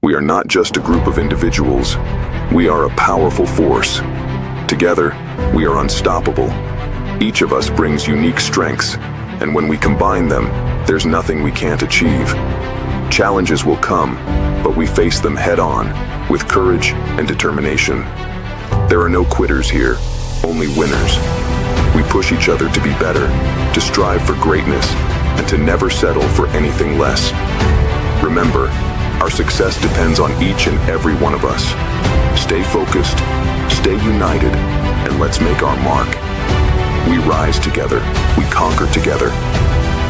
We are not just a group of individuals. We are a powerful force. Together, we are unstoppable. Each of us brings unique strengths, and when we combine them, there's nothing we can't achieve. Challenges will come, but we face them head-on, with courage and determination. There are no quitters here, only winners. We push each other to be better, to strive for greatness, and to never settle for anything less. Remember, our success depends on each and every one of us. Stay focused, stay united, and let's make our mark. We rise together, we conquer together.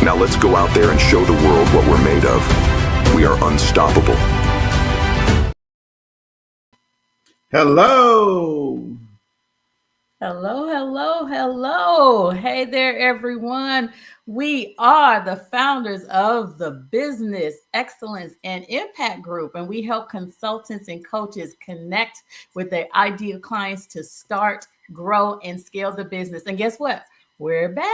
Now let's go out there and show the world what we're made of. We are unstoppable. Hello. Hello, hello, hello. Hey there, everyone. We are the founders of the Business Excellence and Impact Group, and we help consultants and coaches connect with their ideal clients to start, grow, and scale the business. And guess what? We're back.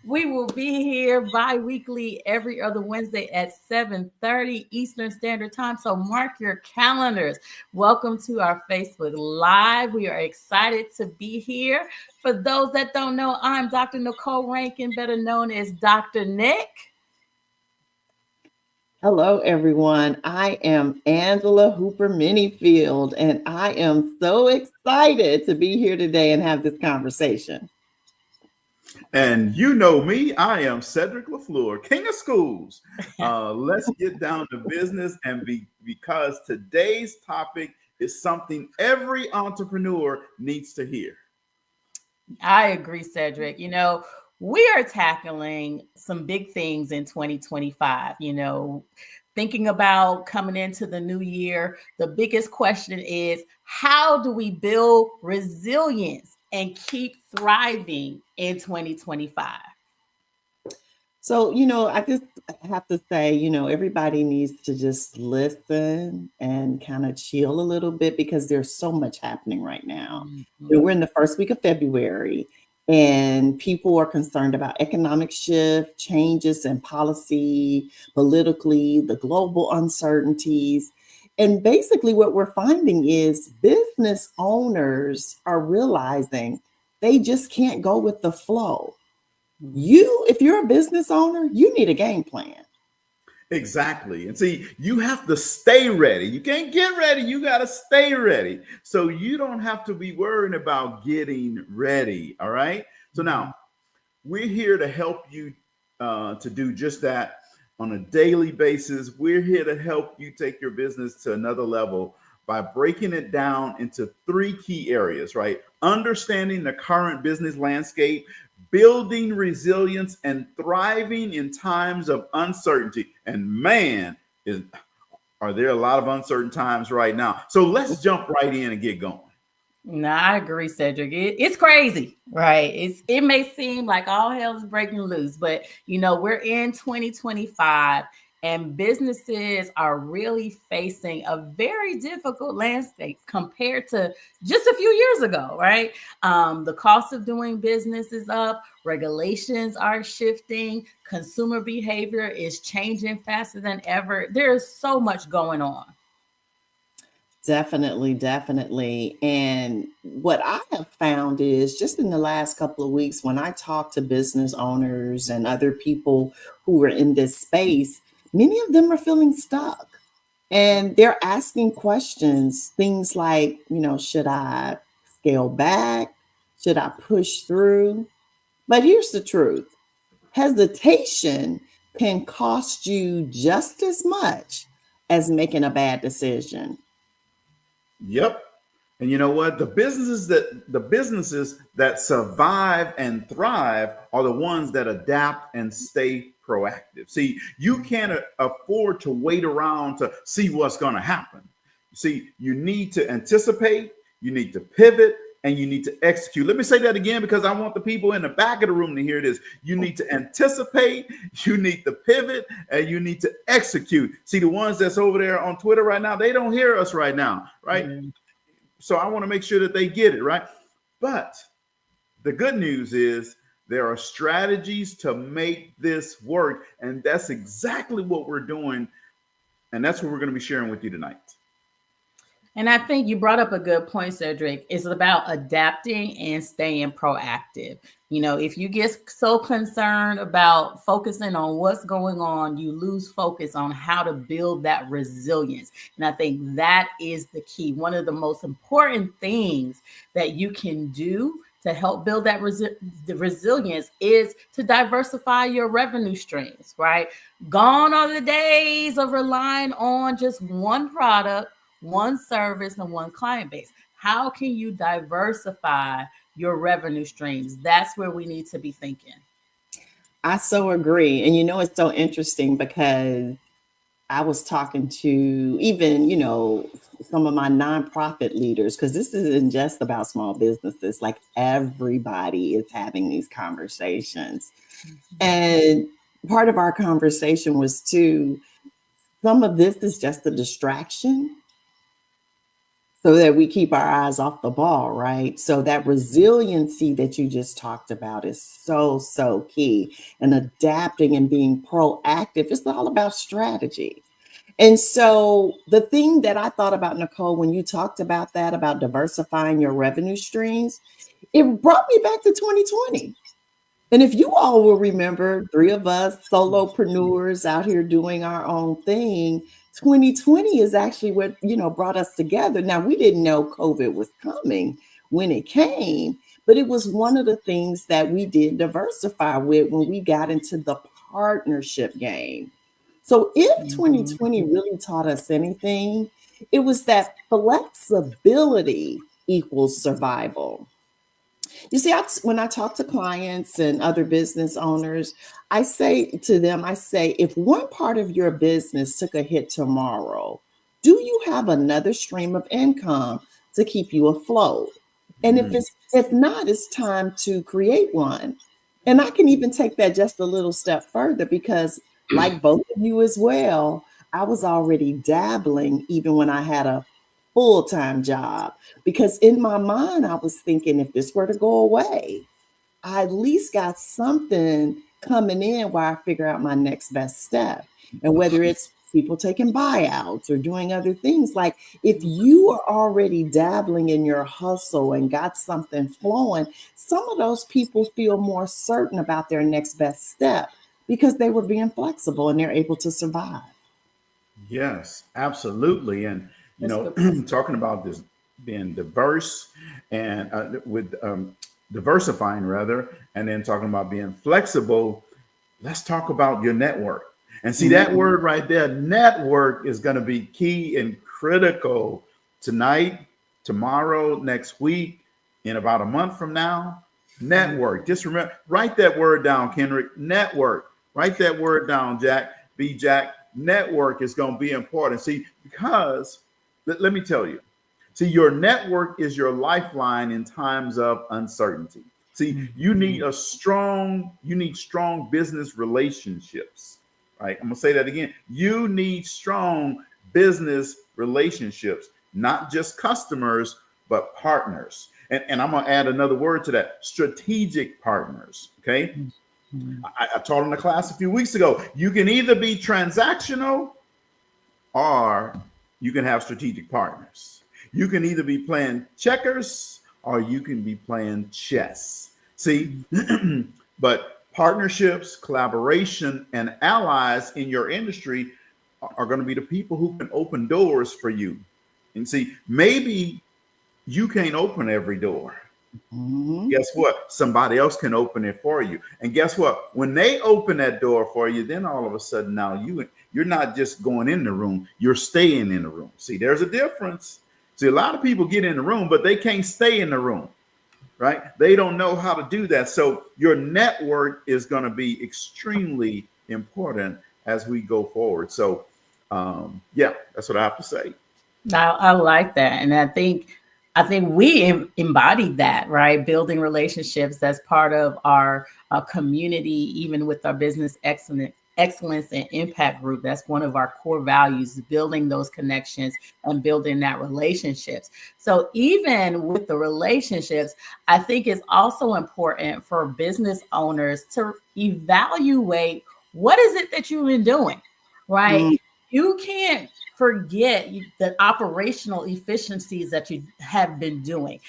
We will be here bi-weekly every other Wednesday at 7:30 Eastern Standard Time. So mark your calendars. Welcome to our Facebook Live. We are excited to be here. For those that don't know, I'm Dr. Nicole Rankin, better known as Dr. Nick. Hello, everyone. I am Angela Hooper Minifield, and I am so excited to be here today and have this conversation. And you know me, I am Cedric LaFleur, King of Schools. Let's get down to business, and because today's topic is something every entrepreneur needs to hear. I agree, Cedric. You know, we are tackling some big things in 2025. You know, thinking about coming into the new year, the biggest question is, how do we build resilience and keep thriving in 2025? So, I just have to say, everybody needs to just listen and kind of chill a little bit because there's so much happening right now. We're in the first week of February, and people are concerned about economic shift, changes in policy, politically, the global uncertainties. And basically what we're finding is business owners are realizing they just can't go with the flow. If you're a business owner, you need a game plan. Exactly. And see, you have to stay ready. You can't get ready. You got to stay ready. So you don't have to be worrying about getting ready. All right. So now we're here to help you to do just that on a daily basis. We're here to help you take your business to another level by breaking it down into three key areas, right? Understanding the current business landscape, building resilience, and thriving in times of uncertainty. And man, are there a lot of uncertain times right now. So let's jump right in and get going. No, I agree, Cedric. It's crazy, right? It may seem like all hell is breaking loose, but we're in 2025 and businesses are really facing a very difficult landscape compared to just a few years ago, right? The cost of doing business is up, regulations are shifting, consumer behavior is changing faster than ever. There's so much going on. Definitely. And what I have found is just in the last couple of weeks, when I talk to business owners and other people who are in this space, many of them are feeling stuck and they're asking questions, things like, should I scale back? Should I push through? But here's the truth. Hesitation can cost you just as much as making a bad decision. Yep. And you know what? The businesses that survive and thrive are the ones that adapt and stay proactive. See, you can't afford to wait around to see what's going to happen. See, you need to anticipate, you need to pivot, and you need to execute. Let me say that again because I want the people in the back of the room to hear this. You need to anticipate, you need to pivot, and you need to execute. See, the ones that's over there on Twitter right now, they don't hear us right now, right? So I want to make sure that they get it, right? But the good news is there are strategies to make this work. And that's exactly what we're doing And that's what we're going to be sharing with you tonight. And I think you brought up a good point, Cedric. It's about adapting and staying proactive. You know, if you get so concerned about focusing on what's going on, you lose focus on how to build that resilience. And I think that is the key. One of the most important things that you can do to help build that the resilience is to diversify your revenue streams, right? Gone are the days of relying on just one product, one service, and one client base. How can you diversify your revenue streams? That's where we need to be thinking. I so agree. And it's so interesting because I was talking to even, some of my nonprofit leaders, because this isn't just about small businesses, like everybody is having these conversations. Mm-hmm. And part of our conversation was too, some of this is just a distraction so that we keep our eyes off the ball, right? So that resiliency that you just talked about is so, so key. And adapting and being proactive, it's all about strategy. And so the thing that I thought about, Nicole, when you talked about that, about diversifying your revenue streams, it brought me back to 2020. And if you all will remember, 3 of us solopreneurs out here doing our own thing, 2020 is actually what, brought us together. Now, we didn't know COVID was coming when it came, but it was one of the things that we did diversify with when we got into the partnership game. So if 2020 really taught us anything, it was that flexibility equals survival. You see, when I talk to clients and other business owners, I say to them, if one part of your business took a hit tomorrow, do you have another stream of income to keep you afloat? And if not, it's time to create one. And I can even take that just a little step further because like both of you as well, I was already dabbling even when I had a full-time job, because in my mind, I was thinking if this were to go away, I at least got something coming in while I figure out my next best step. And whether it's people taking buyouts or doing other things, like if you are already dabbling in your hustle and got something flowing, some of those people feel more certain about their next best step because they were being flexible and they're able to survive. Yes, absolutely. And, talking about this being diverse and diversifying rather, and then talking about being flexible, let's talk about your network. And see that word right there, network, is going to be key and critical tonight, tomorrow, next week, in about a month from now. Network. Just remember, write that word down, Kendrick. Network. Write that word down, Jack. Jack. Network is going to be important. See, because let me tell you, see, your network is your lifeline in times of uncertainty. See, you need strong business relationships, right? I'm going to say that again. You need strong business relationships, not just customers, but partners. And I'm going to add another word to that, strategic partners, okay? I taught in the class a few weeks ago, you can either be transactional or you can have strategic partners. You can either be playing checkers or you can be playing chess. See, but partnerships, collaboration, and allies in your industry are going to be the people who can open doors for you. And see, maybe you can't open every door. Guess what? Somebody else can open it for you. And guess what? When they open that door for you, then all of a sudden now you're not just going in the room, you're staying in the room. See, there's a difference. See, a lot of people get in the room, but they can't stay in the room, right? They don't know how to do that. So your network is going to be extremely important as we go forward. So, yeah, that's what I have to say. I like that. And I think we embodied that, right? Building relationships, that's part of our community, even with our business excellence and impact group. That's one of our core values, building those connections and building that relationships. So even with the relationships, I think it's also important for business owners to evaluate what is it that you've been doing, right? You can't forget the operational efficiencies that you have been doing,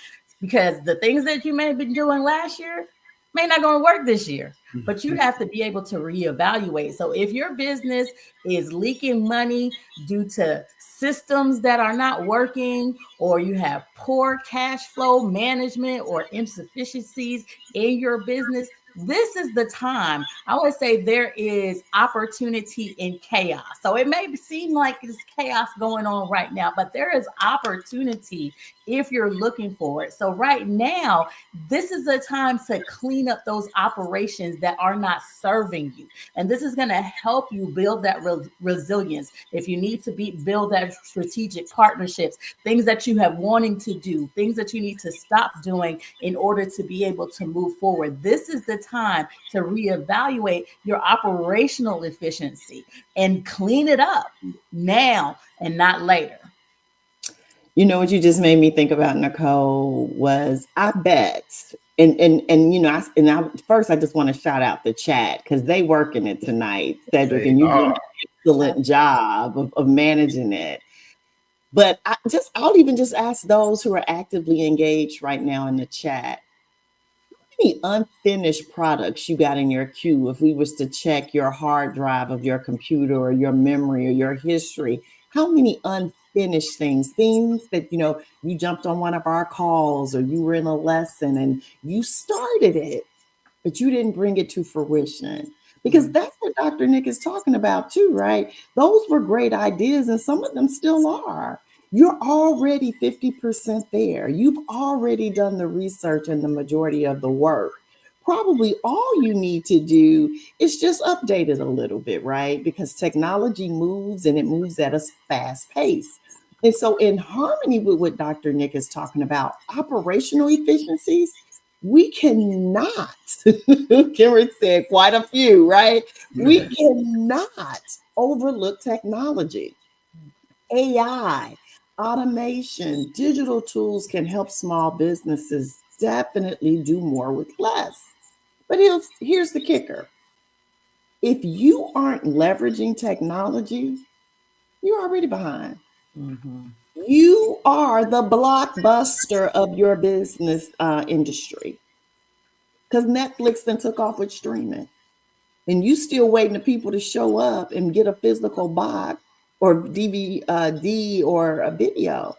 because the things that you may have been doing last year may not going to work this year, but you have to be able to reevaluate. So if your business is leaking money due to systems that are not working, or you have poor cash flow management or insufficiencies in your business, this is the time. I would say there is opportunity in chaos. So it may seem like there's chaos going on right now, but there is opportunity if you're looking for it. So right now, this is the time to clean up those operations that are not serving you. And this is going to help you build that resilience. If you need to build that strategic partnerships, things that you have wanting to do, things that you need to stop doing in order to be able to move forward. This is the time to reevaluate your operational efficiency and clean it up now and not later. You know what you just made me think about, Nicole, was I bet, and you know, first I just want to shout out the chat because they working it tonight, Cedric, and you do an excellent job of managing it. But I'll even just ask those who are actively engaged right now in the chat, how many unfinished products you got in your queue? If we was to check your hard drive of your computer or your memory or your history, how many unfinished things that, you know, you jumped on one of our calls or you were in a lesson and you started it, but you didn't bring it to fruition? Because that's what Dr. Nick is talking about too, right? Those were great ideas and some of them still are. You're already 50% there. You've already done the research and the majority of the work. Probably all you need to do is just update it a little bit, right? Because technology moves and it moves at a fast pace. And so in harmony with what Dr. Nick is talking about, operational efficiencies, we cannot, Karen said quite a few, right? We cannot overlook technology. AI, automation, digital tools can help small businesses definitely do more with less. But here's the kicker. If you aren't leveraging technology, you're already behind. Mm-hmm. You are the blockbuster of your business industry, because Netflix then took off with streaming, and you still waiting for people to show up and get a physical box or DVD or a video.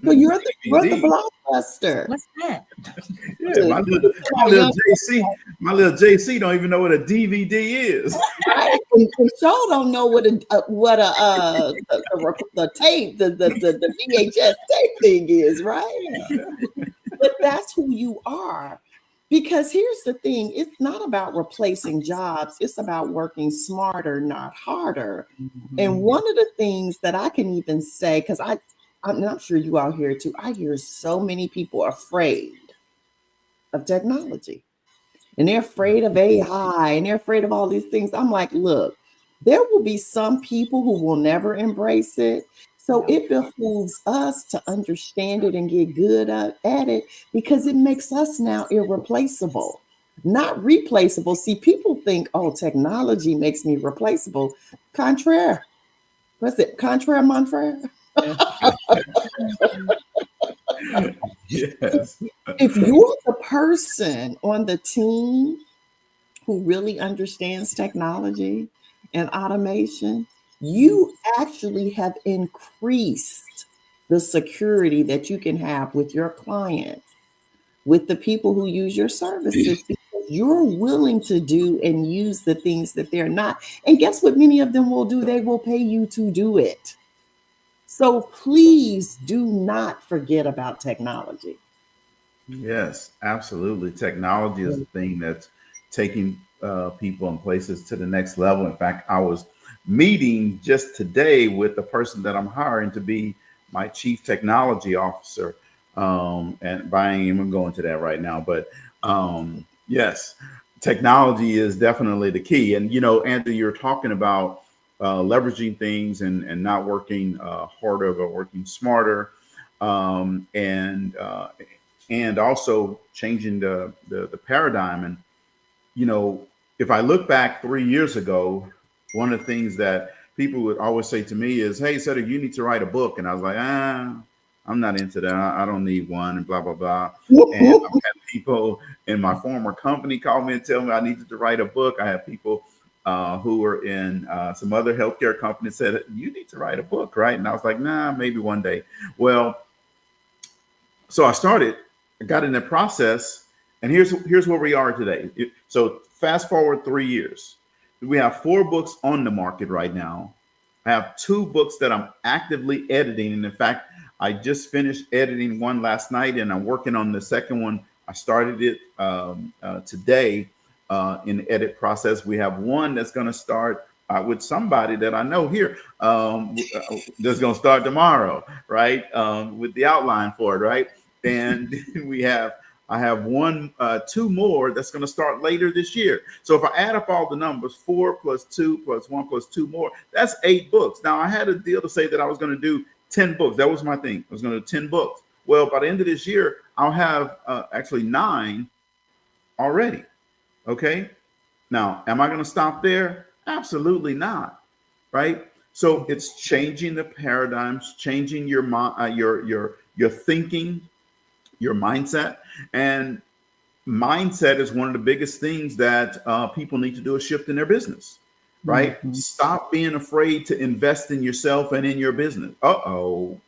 So you're the blockbuster. What's that? Yeah, my little JC don't even know what a DVD is. Right? And Shaw don't know what the tape, the VHS tape thing is, right? But that's who you are. Because here's the thing, it's not about replacing jobs, it's about working smarter, not harder. Mm-hmm. And one of the things that I can even say, because I'm not sure you all hear too, I hear so many people afraid of technology. And they're afraid of AI and they're afraid of all these things. I'm like, look, there will be some people who will never embrace it. So it behooves us to understand it and get good at it, because it makes us now irreplaceable, not replaceable. See, people think, oh, technology makes me replaceable. Contraire. What's it? Contraire, mon frere? Yes. If you're the person on the team who really understands technology and automation, you actually have increased the security that you can have with your clients, with the people who use your services, because you're willing to do and use the things that they're not. And guess what many of them will do? They will pay you to do it. So please do not forget about technology. Yes, absolutely. Technology is the thing that's taking people and places to the next level. In fact, I was meeting just today with the person that I'm hiring to be my chief technology officer. And I ain't even going to that right now, but yes, technology is definitely the key. And, you know, Andrew, you're talking about leveraging things and not working harder, but working smarter, and also changing the paradigm. And, you know, if I look back 3 years ago, one of the things that people would always say to me is, "Hey, Cedric, you need to write a book." And I was like, I'm not into that. I don't need one, and blah, blah, blah. And I've had people in my former company call me and tell me I needed to write a book. I have people who were in some other healthcare companies said, "You need to write a book, right?" And I was like, nah, maybe one day. Well, so I got in the process, and here's where we are today. So fast forward 3 years. We have 4 books on the market right now. I have 2 books that I'm actively editing. And in fact, I just finished editing one last night, and I'm working on the second one. I started it today in the edit process. We have one that's going to start with somebody that I know here that's going to start tomorrow, right? With the outline for it, right? And I have 2 more that's going to start later this year. So if I add up all the numbers, 4 plus 2 plus 1 plus 2 more, that's 8 books. Now I had a deal to say that I was going to do 10 books. That was my thing. I was going to do 10 books. Well, by the end of this year, I'll have actually 9 already. Okay. Now, am I going to stop there? Absolutely not. Right. So it's changing the paradigms, changing your thinking, your mindset. And mindset is one of the biggest things that people need to do a shift in their business. Right. Mm-hmm. Stop being afraid to invest in yourself and in your business. Let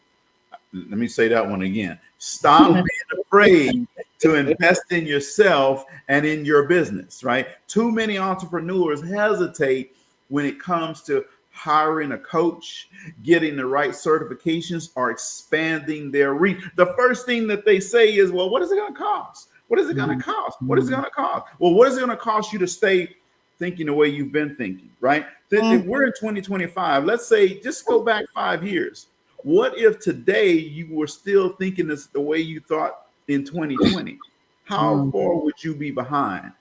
me say that one again. Stop being afraid to invest in yourself and in your business, right? Too many entrepreneurs hesitate when it comes to hiring a coach, getting the right certifications, or expanding their reach. The first thing that they say is, well, what is it going to cost? What is it going to cost? What is it going to cost? Well, what is it going to cost you to stay thinking the way you've been thinking, right? If we're in 2025, let's say, just go back 5 years. What if today you were still thinking this the way you thought in 2020? How far would you be behind,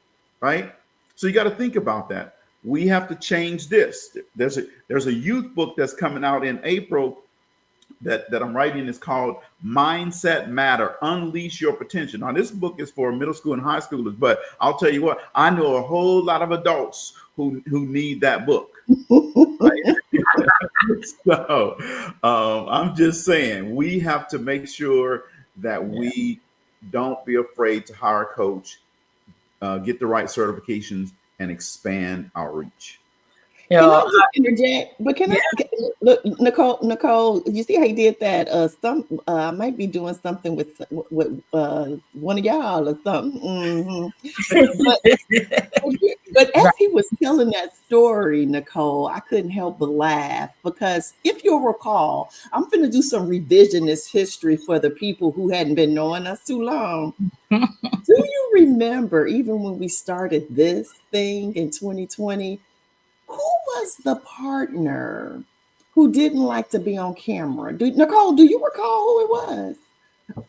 right? So you got to think about that. We have to change this. There's a youth book that's coming out in April that I'm writing. It's called Mindset Matter, Unleash Your Potential. Now, this book is for middle school and high schoolers, but I'll tell you what, I know a whole lot of adults who need that book. Right? So I'm just saying, we have to make sure that we don't be afraid to hire a coach, get the right certifications, and expand our reach. Can I just interject? But can I look, Nicole? You see how he did that? I might be doing something with one of y'all or something. Mm-hmm. but as he was telling that story, Nicole, I couldn't help but laugh, because if you'll recall, I'm going to do some revisionist history for the people who hadn't been knowing us too long. Do you remember, even when we started this thing in 2020? Who was the partner who didn't like to be on camera? Nicole, do you recall who it was?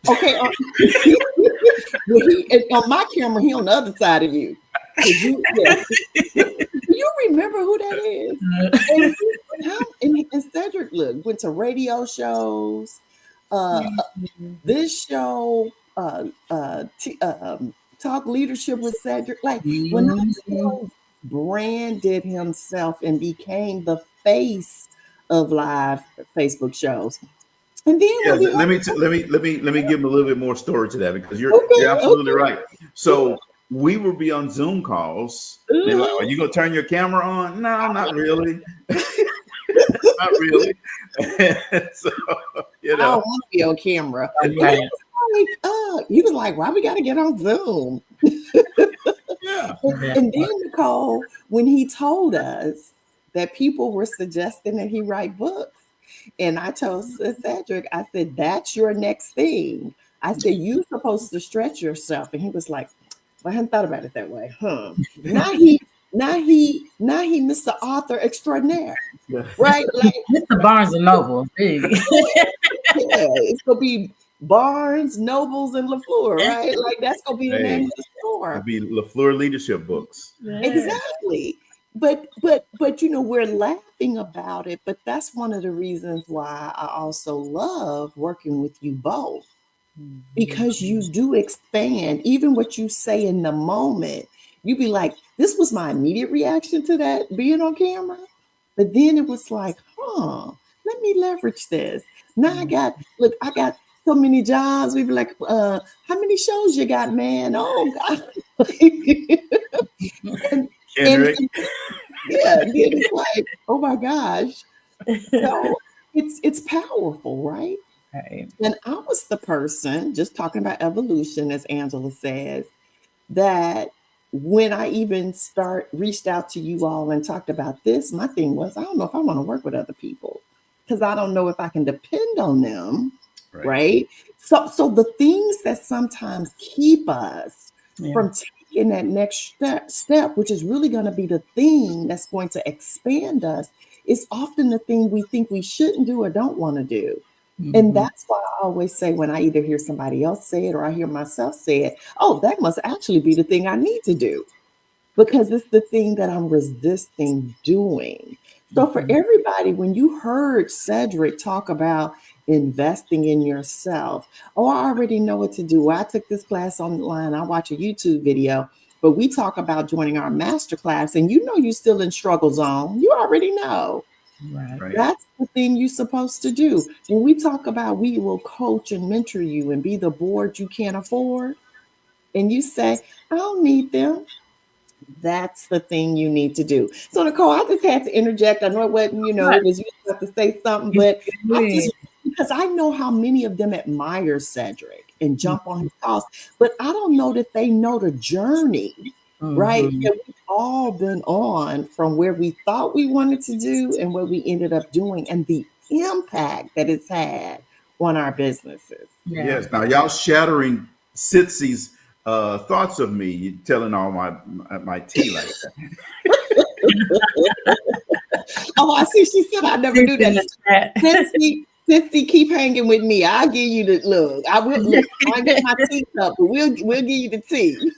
Okay. On my camera, he on the other side of you. Do you remember who that is? And Cedric, look, went to radio shows. This show, Talk Leadership with Cedric. Like, when I branded himself and became the face of live Facebook shows. And then let me give him a little bit more story to that, because you're absolutely right. So we would be on Zoom calls. They're like, "Are you gonna turn your camera on?" No, not really. Not really. So, I don't want to be on camera. He was like, "Why we got to get on Zoom?" Yeah. And then, Nicole, when he told us that people were suggesting that he write books, and I told Cedric, I said, "That's your next thing." I said, "You're supposed to stretch yourself." And he was like, "Well, I hadn't thought about it that way." Now he Mr. Author Extraordinaire. Right? Like Mr. Barnes and Noble. It's gonna be Barnes, Nobles, and LaFleur, right? Like, that's gonna be the name of the store. It'll be LaFleur Leadership Books. Exactly. But we're laughing about it, but that's one of the reasons why I also love working with you both, because you do expand. Even what you say in the moment, you be like, "This was my immediate reaction to that being on camera." But then it was like, let me leverage this. Now I got so many jobs. We be like, how many shows you got, man? Oh God. and, Kendrick. yeah, then it's like, oh my gosh. So it's powerful, right? Right. And I was the person, just talking about evolution, as Angela says, that when I even reached out to you all and talked about this, my thing was, I don't know if I want to work with other people because I don't know if I can depend on them, right? So the things that sometimes keep us from taking that next step, which is really going to be the thing that's going to expand us, is often the thing we think we shouldn't do or don't want to do. Mm-hmm. And that's why I always say, when I either hear somebody else say it or I hear myself say it, oh, that must actually be the thing I need to do, because it's the thing that I'm resisting doing. So for everybody, when you heard Cedric talk about investing in yourself, oh, I already know what to do. I took this class online. I watch a YouTube video, but we talk about joining our master class, and you know you're still in struggle zone. You already know. Right. That's the thing you're supposed to do. When we talk about we will coach and mentor you and be the board you can't afford, and you say, I don't need them. That's the thing you need to do. So Nicole, I just had to interject. I know it wasn't, it was you have to say something, but because I know how many of them admire Cedric and jump on his calls, but I don't know that they know the journey, right? That we've all been on, from where we thought we wanted to do and what we ended up doing, and the impact that it's had on our businesses. Yes. Now y'all shattering Sitsy's thoughts of me. You telling all my tea like that. Oh, I see. She said I never do that. Sissy, keep hanging with me. I'll give you the look. I will look. I get my tea up, but we'll give you the tea.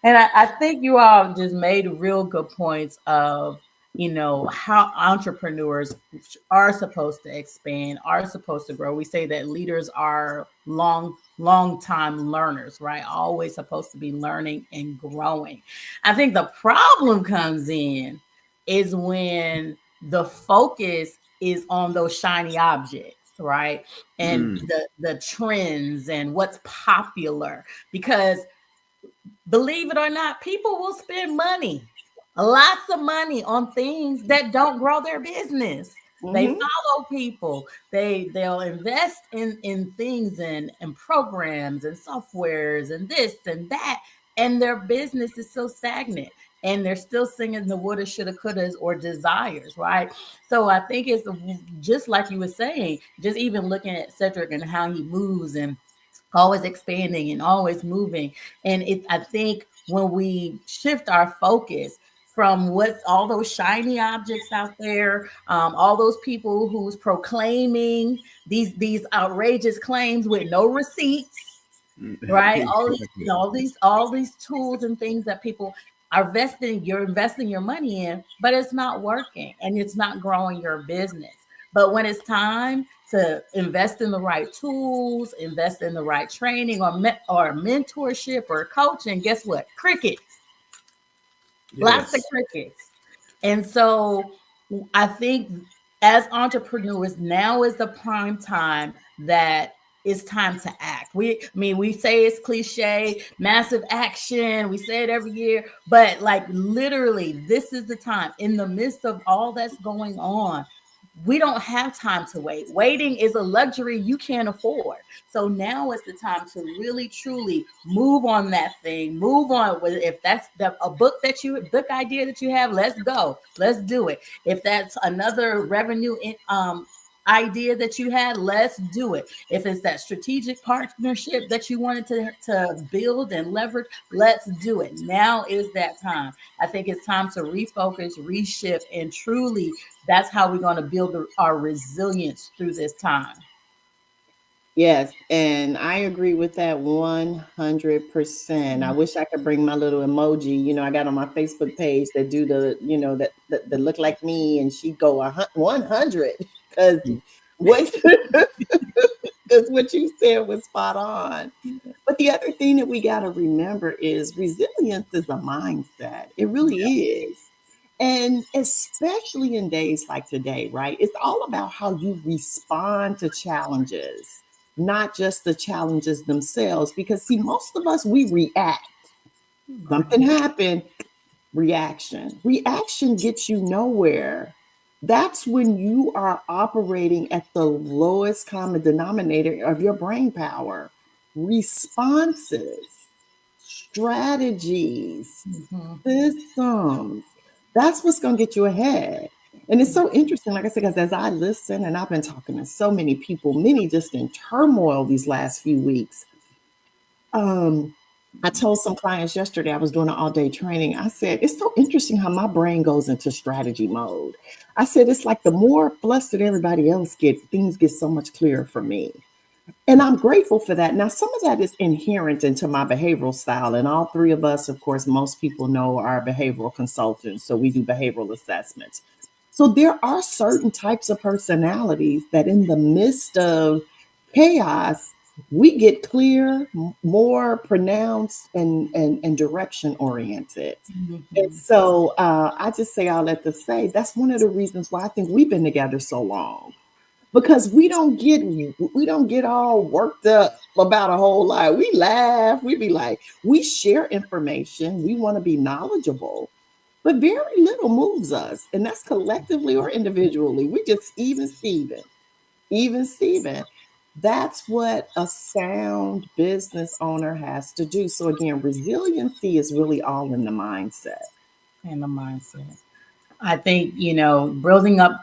And I think you all just made real good points of, how entrepreneurs are supposed to expand, are supposed to grow. We say that leaders are long time learners, right? Always supposed to be learning and growing. I think the problem comes in is when the focus is on those shiny objects, right? And the trends and what's popular, because believe it or not, people will spend lots of money on things that don't grow their business. They follow people. They'll invest in things and programs and softwares and this and that, and their business is so stagnant. And they're still singing the woulda, shoulda, couldas, or desires, right? So I think it's just like you were saying, just even looking at Cedric and how he moves and always expanding and always moving. And I think when we shift our focus from what's all those shiny objects out there, all those people who's proclaiming these outrageous claims with no receipts, right? All these tools and things that people are investing your money in, but it's not working and it's not growing your business. But when it's time to invest in the right tools, invest in the right training or mentorship or coaching, guess what? Crickets. Lots of crickets. And so I think as entrepreneurs, now is the prime time that it's time to act. We say it's cliche, massive action. We say it every year, but like literally, this is the time in the midst of all that's going on. We don't have time to wait. Waiting is a luxury you can't afford. So now is the time to really, truly move on that thing. Move on. If that's a book idea that you have, let's go. Let's do it. If that's another revenue idea that you had, let's do it. If it's that strategic partnership that you wanted to build and leverage, let's do it. Now is that time. I think it's time to refocus, reshift, and truly that's how we're going to build our resilience through this time. Yes, and I agree with that 100%. I wish I could bring my little emoji. I got on my Facebook page that do the, that look like me, and she go 100 because what? because what you said was spot on. But the other thing that we got to remember is resilience is a mindset. It really is. And especially in days like today, right? It's all about how you respond to challenges, not just the challenges themselves. Because, see, most of us, we react. Something happened, reaction. Reaction gets you nowhere. That's when you are operating at the lowest common denominator of your brain power. Responses, strategies, systems. That's what's going to get you ahead. And it's so interesting, like I said, because as I listen, and I've been talking to so many people, many just in turmoil these last few weeks. I told some clients yesterday, I was doing an all-day training. I said, it's so interesting how my brain goes into strategy mode. I said, it's like the more flustered everybody else gets, things get so much clearer for me. And I'm grateful for that. Now, some of that is inherent into my behavioral style. And all three of us, of course, most people know are behavioral consultants. So we do behavioral assessments. So there are certain types of personalities that in the midst of chaos, we get clear, more pronounced, and direction oriented. And so I just say all that to say that's one of the reasons why I think we've been together so long, because we don't get all worked up about a whole lot. We laugh, we be like, we share information, we want to be knowledgeable, but very little moves us, and that's collectively or individually. We just even Steven. That's what a sound business owner has to do. So again, resiliency is really all in the mindset. I think, building up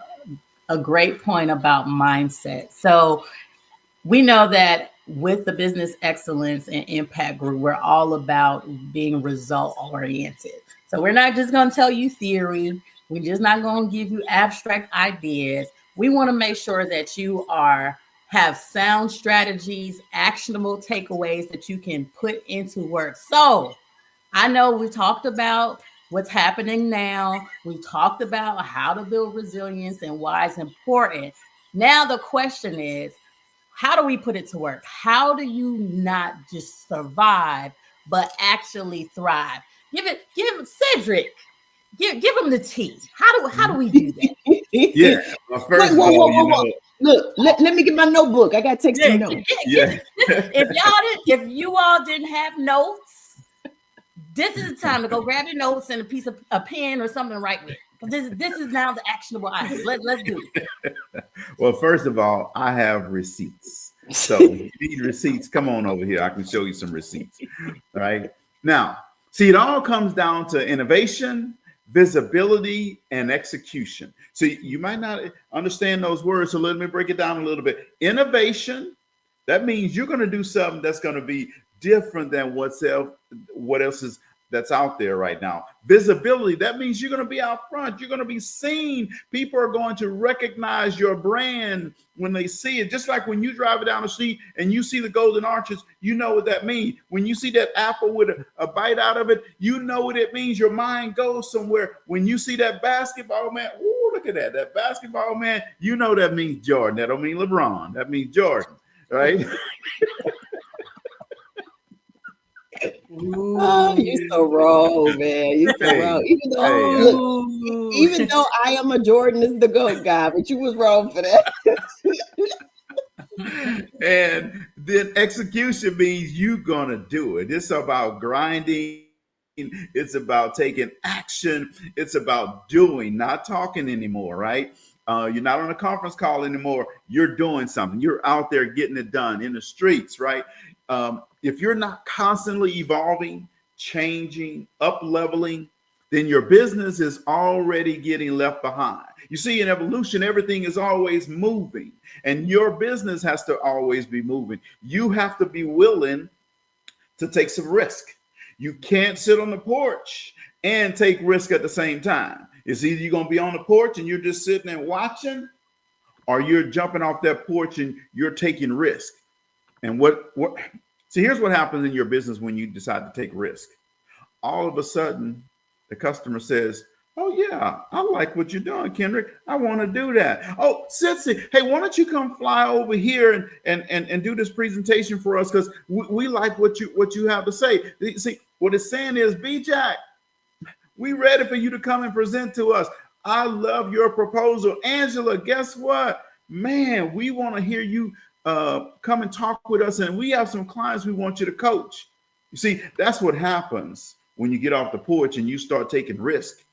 a great point about mindset. So we know that with the Business Excellence and Impact Group, we're all about being result oriented. So we're not just going to tell you theory. We're just not going to give you abstract ideas. We want to make sure that you have sound strategies, actionable takeaways that you can put into work. So I know we talked about what's happening now. We talked about how to build resilience and why it's important. Now the question is, how do we put it to work? How do you not just survive, but actually thrive? Give Cedric, give him the tea. How do we do that? Yeah. Well, first of all, look, let me get my notebook. I got to take some notes. If you all didn't have notes, this is the time to go grab your notes and a pen or something to write with. This is now the actionable items. Let's do it. Well, first of all, I have receipts. So if you need receipts, come on over here. I can show you some receipts. All right. Now, see, it all comes down to innovation, visibility, and execution. So you might not understand those words, so let me break it down a little bit. Innovation, that means you're going to do something that's going to be different than what else is that's out there right now. Visibility, that means you're going to be out front. You're going to be seen. People are going to recognize your brand when they see it. Just like when you drive it down the street and you see the golden arches, you know what that means. When you see that apple with a bite out of it, you know what it means. Your mind goes somewhere. When you see that basketball man, ooh, look at that basketball man, you know that means Jordan. That don't mean LeBron. That means Jordan, right? Oh, you're so wrong, man. You're so wrong. Even though I am a Jordan is the GOAT guy, but you was wrong for that. And then execution means you're gonna do it. It's about grinding. It's about taking action. It's about doing, not talking anymore, right? You're not on a conference call anymore. You're doing something. You're out there getting it done in the streets, right? If you're not constantly evolving, changing, up-leveling, then your business is already getting left behind. You see, in evolution, everything is always moving, and your business has to always be moving. You have to be willing to take some risk. You can't sit on the porch and take risk at the same time. It's either you're going to be on the porch and you're just sitting and watching, or you're jumping off that porch and you're taking risk. And so here's what happens in your business when you decide to take risk. All of a sudden, the customer says, Oh yeah, I like what you're doing, Kendrick. I want to do that. Oh, Sitsi, hey, why don't you come fly over here and do this presentation for us? Because we like what you have to say. See, what it's saying is, B-Jack, we ready for you to come and present to us. I love your proposal. Angela, guess what? Man, we want to hear you come and talk with us. And we have some clients we want you to coach. You see, that's what happens when you get off the porch and you start taking risks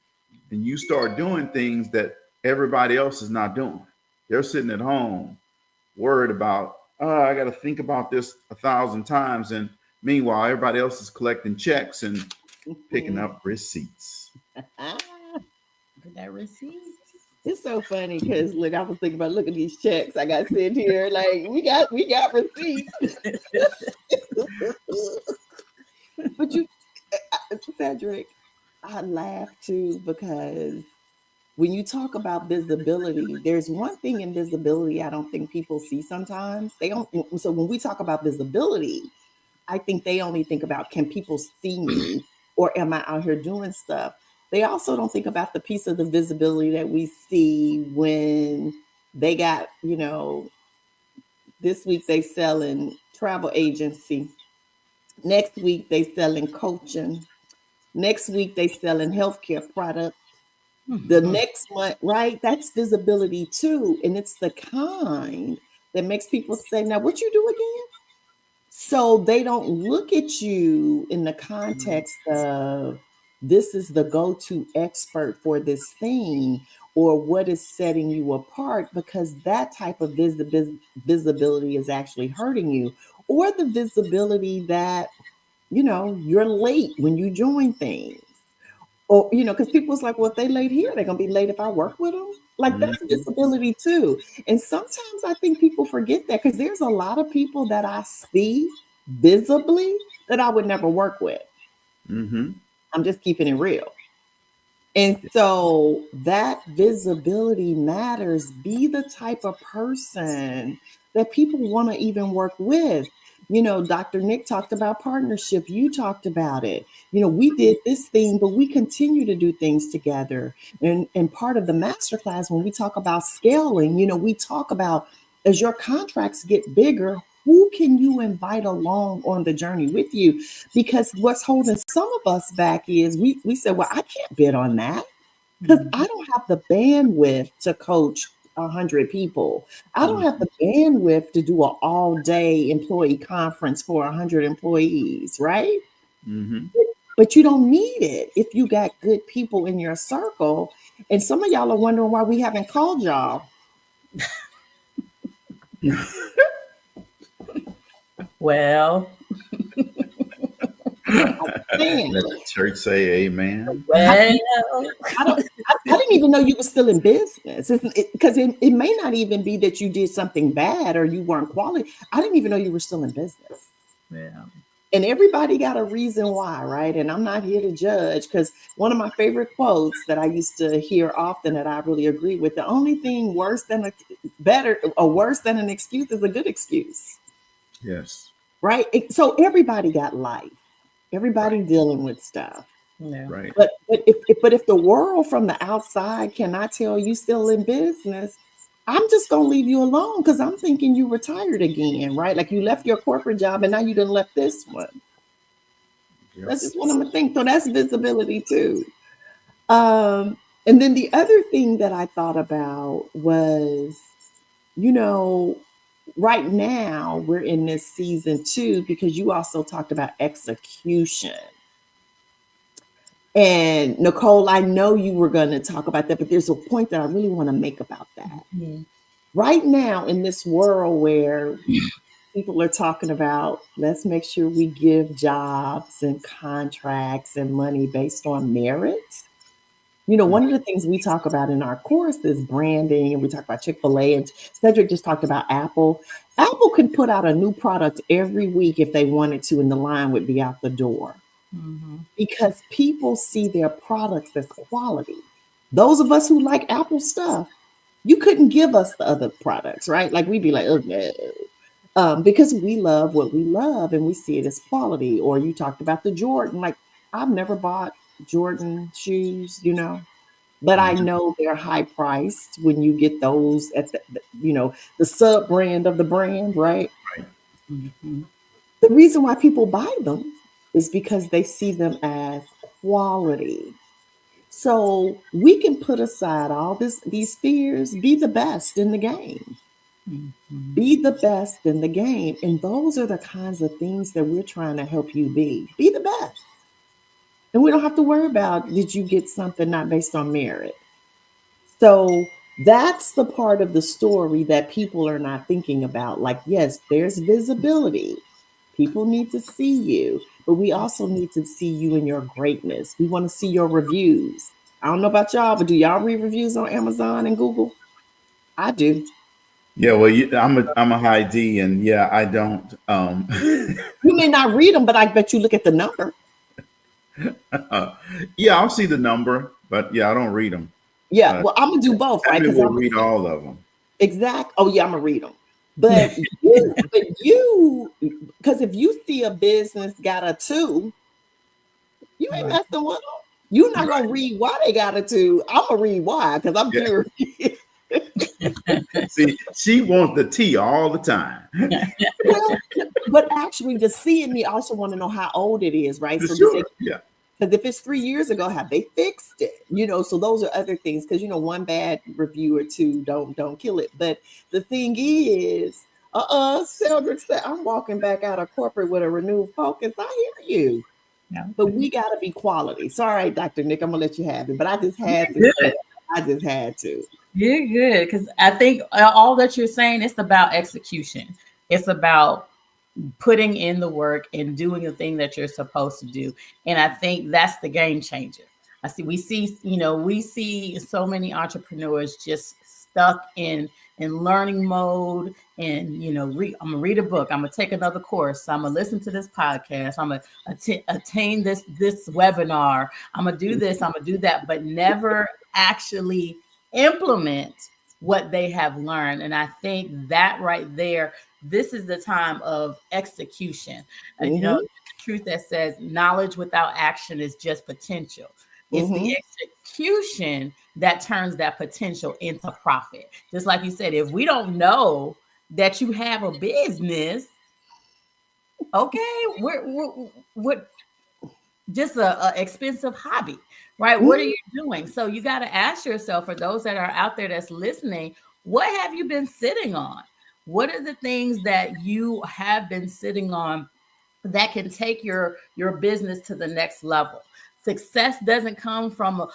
and you start doing things that everybody else is not doing. They're sitting at home worried about, oh, I got to think about this 1,000 times. And meanwhile, everybody else is collecting checks and picking up receipts. That receipt. It's so funny because look, I was thinking about look at these checks I got sent here. Like we got receipts. But Cedric, I laugh too because when you talk about visibility, there's one thing in visibility I don't think people see sometimes. They don't. So when we talk about visibility, I think they only think about can people see me or am I out here doing stuff? They also don't think about the piece of the visibility that we see when they got, this week they selling travel agency. Next week they selling coaching. Next week they selling healthcare products. The next month, right? That's visibility too. And it's the kind that makes people say, now what you do again? So they don't look at you in the context of this is the go-to expert for this thing or what is setting you apart, because that type of visibility is actually hurting you, or the visibility that, you're late when you join things. Or, because people's like, well, if they late here, they're going to be late if I work with them. Like that's visibility too. And sometimes I think people forget that because there's a lot of people that I see visibly that I would never work with. Mm-hmm. I'm just keeping it real. And so that visibility matters. Be the type of person that people want to even work with. Dr. Nick talked about partnership. You talked about it. We did this thing, but we continue to do things together. And part of the masterclass, when we talk about scaling, we talk about as your contracts get bigger, who can you invite along on the journey with you? Because what's holding some of us back is we said, well, I can't bid on that because I don't have the bandwidth to coach 100 people. I don't have the bandwidth to do an all-day employee conference for 100 employees, right? Mm-hmm. But you don't need it if you got good people in your circle. And some of y'all are wondering why we haven't called y'all. Well, Let the church say amen. well. I didn't even know you were still in business, because it may not even be that you did something bad or you weren't quality. I didn't even know you were still in business. Yeah. And everybody got a reason why, right? And I'm not here to judge, because one of my favorite quotes that I used to hear often that I really agree with, the only thing worse than an excuse is a good excuse. Yes. Right? So everybody got life. Everybody dealing with stuff. Yeah. Right. But if the world from the outside cannot tell you still in business, I'm just gonna leave you alone because I'm thinking you retired again, right? Like you left your corporate job and now you done left this one. Yep. That's just what I'm gonna think. So that's visibility too. And then the other thing that I thought about was, right now we're in this season too, because you also talked about execution. And Nicole, I know you were going to talk about that, but there's a point that I really want to make about that. Mm-hmm. Right now in this world where people are talking about, let's make sure we give jobs and contracts and money based on merit. One of the things we talk about in our course is branding, and we talk about Chick-fil-A, and Cedric just talked about Apple. Apple can put out a new product every week if they wanted to, and the line would be out the door. Mm-hmm. Because people see their products as quality. Those of us who like Apple stuff, you couldn't give us the other products, right? Like we'd be like, oh no. Because we love what we love and we see it as quality. Or you talked about the Jordan. Like I've never bought Jordan shoes, but I know they're high priced when you get those at the sub brand of the brand, right? Right. Mhm. The reason why people buy them is because they see them as quality. So we can put aside all these fears, be the best in the game. Mhm. Be the best in the game. And those are the kinds of things that we're trying to help you be. Be the best. And we don't have to worry about did you get something not based on merit. So that's the part of the story that people are not thinking about. Like, yes, there's visibility. People need to see you, but we also need to see you in your greatness. We want to see your reviews. I don't know about y'all, but do y'all read reviews on Amazon and Google? I do. Yeah, well, I'm a high D, and yeah, I don't. You may not read them, but I bet you look at the number. Yeah, I'll see the number, but yeah, I don't read them. Yeah, well, I'm gonna do both, right? Family Because will I'm read all of them. exact. Oh yeah, I'm gonna read them. But because if you see a business got a 2, you ain't Right. messing with them. You're not gonna read why they got a 2. I'm gonna read why because I'm Yeah. curious. See, she wants the tea all the time. Well, but actually, the C in me also want to know how old it is, right? So Sure. Yeah. because if it's 3 years ago, have they fixed it? So those are other things. Because one bad review or two don't kill it. But the thing is, Cedric said, I'm walking back out of corporate with a renewed focus. I hear you. Yeah. But we got to be quality. Sorry, Dr. Nick, I'm gonna let you have it. But I just had to. Good. I just had to. You're good because I think all that you're saying it's about execution. It's about putting in the work and doing the thing that you're supposed to do. And I think that's the game changer. We see so many entrepreneurs just stuck in learning mode and I'm gonna read a book, I'm gonna take another course, I'm gonna listen to this podcast, I'm gonna attain this webinar, I'm gonna do this, I'm gonna do that, but never actually implement what they have learned. And I think that right there, this is the time of execution. The truth that says knowledge without action is just potential. It's the execution that turns that potential into profit. Just like you said, if we don't know that you have a business, okay, we're just a expensive hobby, right? What are you doing? So you got to ask yourself, for those that are out there that's listening, what have you been sitting on? What are the things that you have been sitting on that can take your business to the next level? Success doesn't come from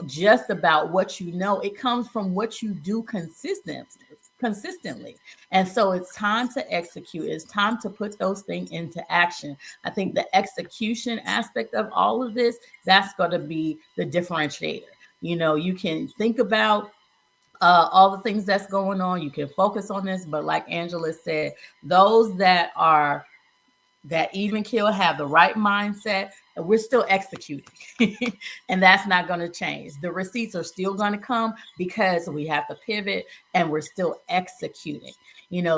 just about what you know. It comes from what you do consistently. And so it's time to execute. It's time to put those things into action. I think the execution aspect of all of this, that's going to be the differentiator. You can think about all the things that's going on. You can focus on this, but like Angela said, those that even kill have the right mindset, and we're still executing. And that's not going to change. The receipts are still going to come because we have to pivot and we're still executing.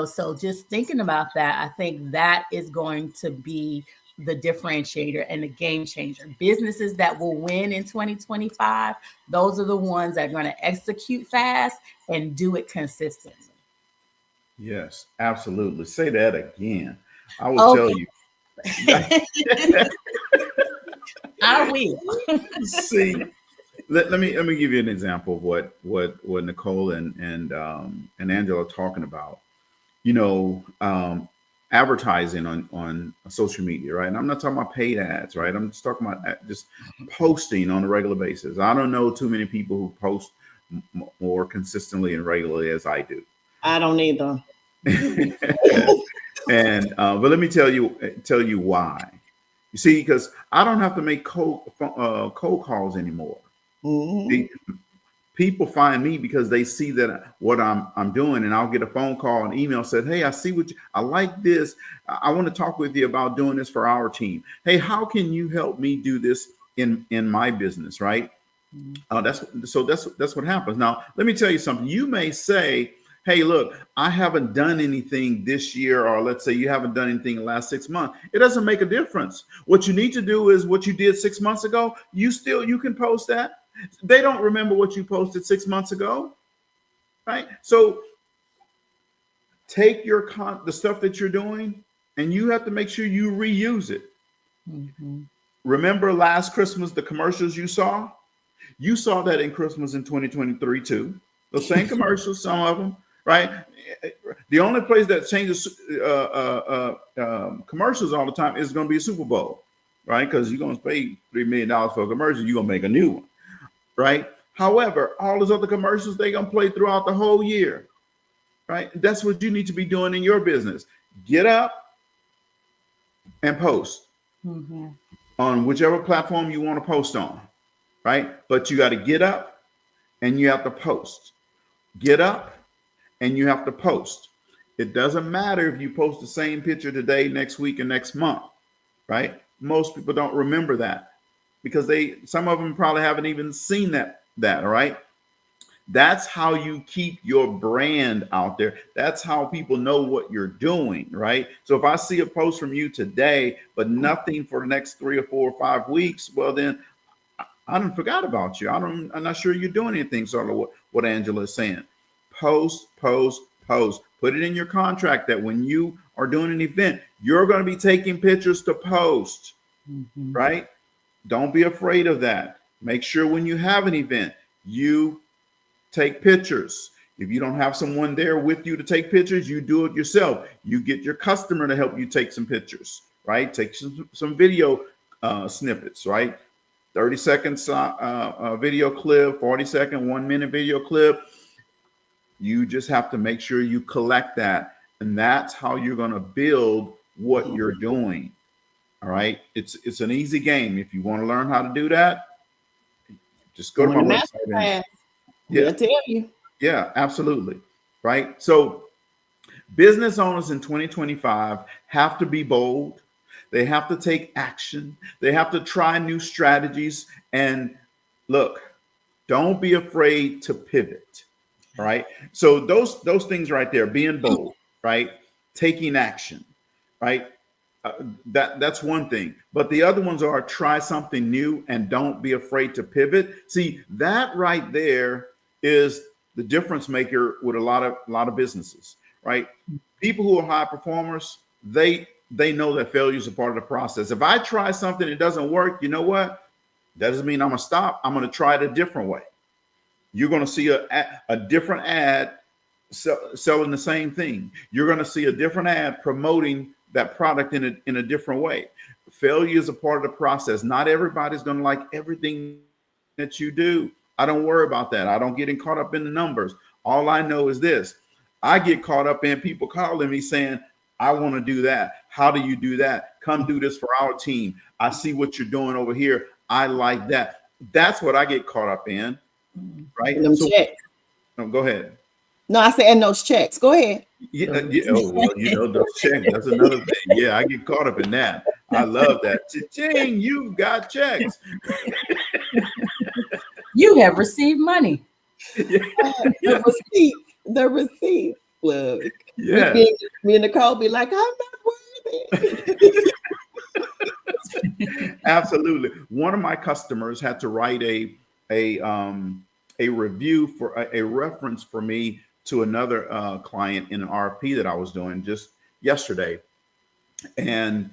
So just thinking about that, I think that is going to be the differentiator and the game changer. Businesses that will win in 2025, those are the ones that are going to execute fast and do it consistently. Yes, absolutely. Say that again. I will tell you. I will. See, let me give you an example of what Nicole and Angela are talking about. Advertising on social media, right? And I'm not talking about paid ads, right? I'm just talking about just posting on a regular basis. I don't know too many people who post more consistently and regularly as I do. I don't either. And but let me tell you why. You see, because I don't have to make cold calls anymore. People find me because they see that what I'm doing, and I'll get a phone call, an email said, "Hey, I see I like this. I want to talk with you about doing this for our team. Hey, how can you help me do this in my business?" Right? That's what happens. Now, let me tell you something. You may say, "Hey, look, I haven't done anything this year," or let's say you haven't done anything in the last 6 months. It doesn't make a difference. What you need to do is what you did 6 months ago. You can post that. They don't remember what you posted 6 months ago, right? So take the stuff that you're doing, and you have to make sure you reuse it. Mm-hmm. Remember last Christmas, the commercials you saw? You saw that in Christmas in 2023 too. The same commercials, some of them, right? The only place that changes commercials all the time is going to be a Super Bowl, right? Because you're going to pay $3 million for a commercial, you're going to make a new one, right? However, all those other commercials, they're going to play throughout the whole year, right? That's what you need to be doing in your business. Get up and post on whichever platform you want to post on, right? But you got to get up and you have to post. Get up and you have to post. It doesn't matter if you post the same picture today, next week, and next month, right? Most people don't remember that because some of them probably haven't even seen that, all right? That's how you keep your brand out there. That's how people know what you're doing, right? So if I see a post from you today, but nothing for the next 3 or 4 or 5 weeks, well, then I don't forgot about you. I'm not sure you're doing anything, sort of what Angela is saying. Post, post, post. Put it in your contract that when you are doing an event, you're going to be taking pictures to post, right? Don't be afraid of that. Make sure when you have an event, you take pictures. If you don't have someone there with you to take pictures, you do it yourself. You get your customer to help you take some pictures, right? Take some video snippets, right? 30 seconds video clip, 40 second, 1 minute video clip. You just have to make sure you collect that. And that's how you're going to build what you're doing. All right. It's an easy game. If you want to learn how to do that, just go to my website. Yeah, tell you. Yeah, absolutely. Right. So business owners in 2025 have to be bold. They have to take action. They have to try new strategies. And look, don't be afraid to pivot. All right. So those things right there, being bold, right? Taking action, right? That's one thing. But the other ones are try something new and don't be afraid to pivot. See, that right there is the difference maker with a lot of businesses, right? People who are high performers, they know that failure is a part of the process. If I try something and it doesn't work, you know what? That doesn't mean I'm gonna stop. I'm gonna try it a different way. You're gonna see a different ad selling the same thing. You're gonna see a different ad promoting that product in a different way. Failure is a part of the process. Not everybody's gonna like everything that you do. I don't worry about that. I don't get caught up in the numbers. All I know is this. I get caught up in people calling me saying, I want to do that. How do you do that? Come do this for our team. I see what you're doing over here. I like that. That's what I get caught up in. Right? And them checks. No, go ahead. No, I said, and those checks. Go ahead. Yeah, oh, well, those checks. That's another thing. Yeah, I get caught up in that. I love that. Cha-ching, you've got checks. You have received money. Yeah. The receipt. Look. Yeah. Me and Nicole be like, I'm not worthy. Absolutely. One of my customers had to write a review for a reference for me to another client in an RFP that I was doing just yesterday. And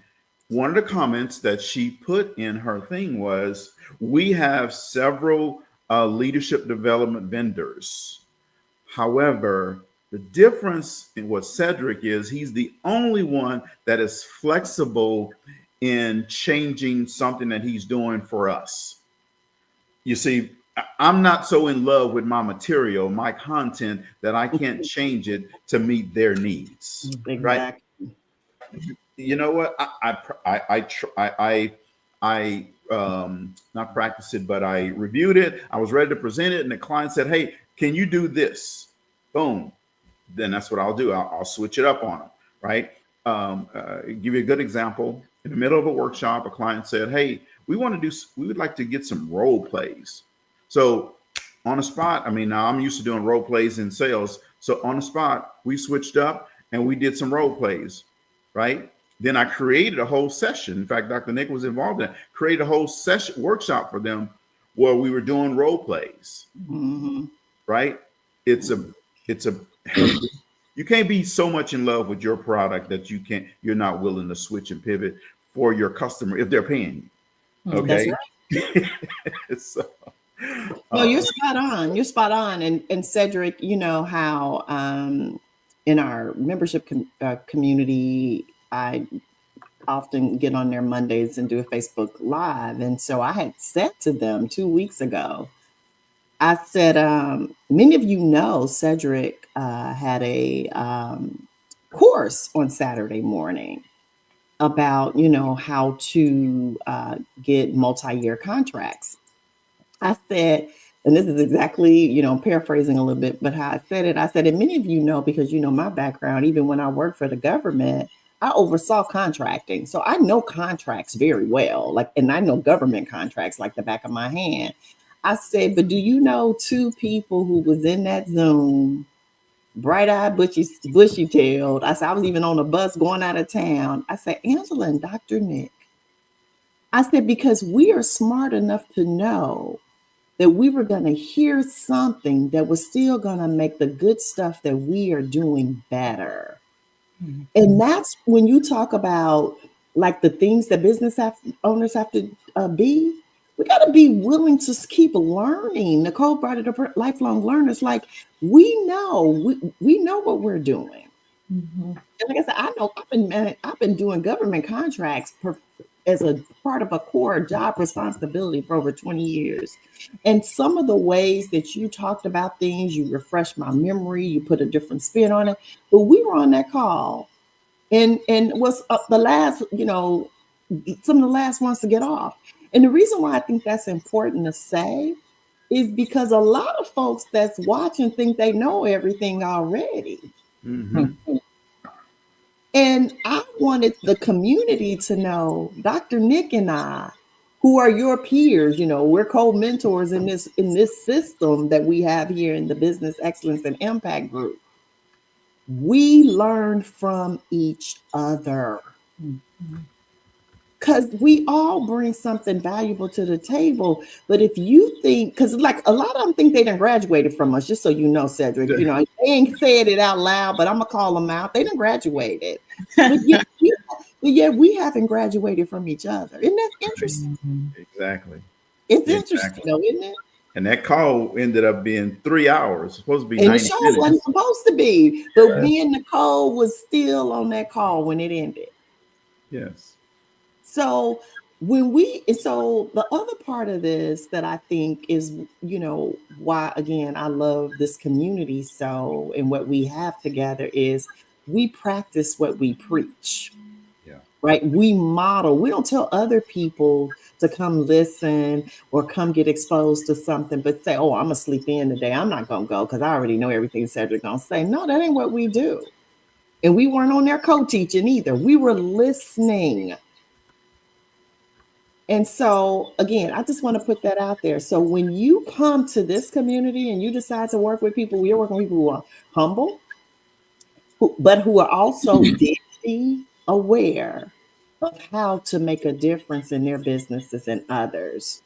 one of the comments that she put in her thing was, we have several leadership development vendors. However, the difference in what Cedric is, he's the only one that is flexible in changing something that he's doing for us. You see, I'm not so in love with my material, my content, that I can't change it to meet their needs. Exactly. Right? You know what? I not practiced it, but I reviewed it. I was ready to present it, and the client said, "Hey, can you do this?" Boom. Then that's what I'll do. I'll switch it up on them. Right? Give you a good example. In the middle of a workshop, a client said, "Hey, we would like to get some role plays." So on the spot, I mean, now I'm used to doing role plays in sales. So on the spot, we switched up and we did some role plays, right? Then I created a whole session. In fact, Dr. Nick was involved in it. Created a whole session workshop for them where we were doing role plays, Mhm. right? It's a you can't be so much in love with your product that you're not willing to switch and pivot for your customer if they're paying you. That's Okay. right. So, No, you're spot on. You're spot on. And Cedric, you know how in our membership community, I often get on there Mondays and do a Facebook Live. And so I had said to them 2 weeks ago, I said, many of you know Cedric had a course on Saturday morning about, you know, how to get multi-year contracts. I said, and this is exactly, you know, paraphrasing a little bit, but how I said it, I said, and many of you know, because you know my background, even when I worked for the government, I oversaw contracting. So I know contracts very well, like, and I know government contracts like the back of my hand. I said, but do you know two people who was in that Zoom, bright-eyed, bushy-tailed? I said, I was even on a bus going out of town. I said, Angela and Dr. Nick. I said, because we are smart enough to know that we were going to hear something that was still going to make the good stuff that we are doing better. Mm-hmm. And that's when you talk about like the things that owners have to be. We got to be willing to keep learning. Nicole brought it up, lifelong learners. Like we know what we're doing. Mm-hmm. And like I said, I've been doing government contracts as a part of a core job responsibility for over 20 years. And some of the ways that you talked about things, you refreshed my memory, you put a different spin on it. But we were on that call and was the last, you know, some of the last ones to get off. And the reason why I think that's important to say is because a lot of folks that's watching think they know everything already. Mm-hmm. And I wanted the community to know Dr. Nick and I, who are your peers, you know, we're co-mentors in this system that we have here in the Business Excellence and Impact Group. We learn from each other. Because we all bring something valuable to the table. But if you think, because like a lot of them think they done graduated from us, just so you know, Cedric, you know, they ain't said it out loud, but I'm going to call them out. They done graduated. But yet we haven't graduated from each other. Isn't that interesting? Exactly. It's interesting though, isn't it? And that call ended up being 3 hours. It's supposed to be 90 minutes. And the show wasn't supposed to be. But me and Nicole was still on that call when it ended. Yes. So the other part of this that I think is, you know, why, again, I love this community so, and what we have together is we practice what we preach. Yeah. Right? We model. We don't tell other people to come listen or come get exposed to something, but say, oh, I'm going to sleep in today. I'm not going to go because I already know everything Cedric's going to say. No, that ain't what we do. And we weren't on there co-teaching either. We were listening. And so, again, I just want to put that out there. So when you come to this community and you decide to work with people, you're working with people who are humble, but who are also deeply aware of how to make a difference in their businesses and others.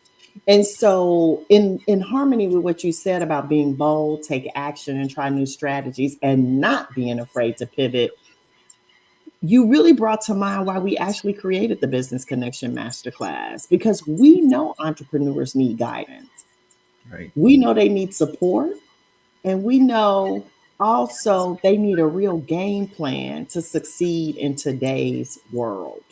And so in harmony with what you said about being bold, take action and try new strategies and not being afraid to pivot, you really brought to mind why we actually created the Business Connection Masterclass, because we know entrepreneurs need guidance. Right. We know they need support, and we know also they need a real game plan to succeed in today's world.